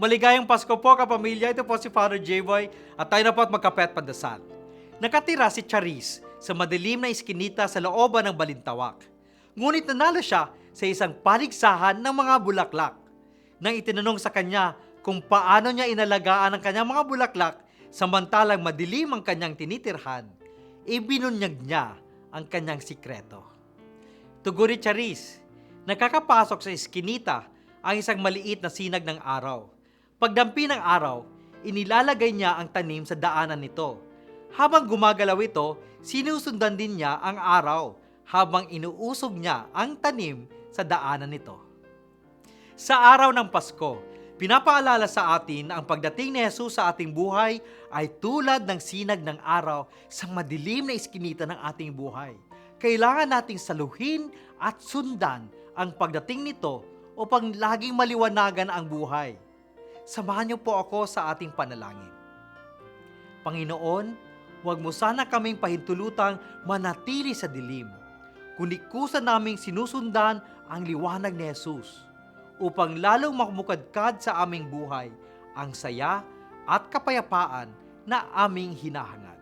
Maligayang Pasko po, kapamilya. Ito po si Father J-Boy at tayo na po at magkape at pandasal. Nakatira si Charis sa madilim na iskinita sa looban ng Balintawak. Ngunit nanalo siya sa isang paligsahan ng mga bulaklak. Nang itinanong sa kanya kung paano niya inalagaan ang kanyang mga bulaklak samantalang madilim ang kanyang tinitirhan, ibinunyag niya ang kanyang sikreto. Tugon ni Charis, nakakapasok sa iskinita ang isang maliit na sinag ng araw. Pagdampi ng araw, inilalagay niya ang tanim sa daanan nito. Habang gumagalaw ito, sinusundan din niya ang araw habang inuusog niya ang tanim sa daanan nito. Sa araw ng Pasko, pinapaalala sa atin na ang pagdating ni Jesus sa ating buhay ay tulad ng sinag ng araw sa madilim na iskinita ng ating buhay. Kailangan nating saluhin at sundan ang pagdating nito upang laging maliwanagan ang buhay. Samahan niyo po ako sa ating panalangin. Panginoon, huwag mo sana kaming pahintulutang manatili sa dilim, kundi kusa naming sinusundan ang liwanag ni Jesus upang lalong makumukadkad sa aming buhay ang saya at kapayapaan na aming hinahangad.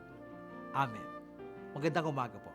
Amen. Magandang umaga po.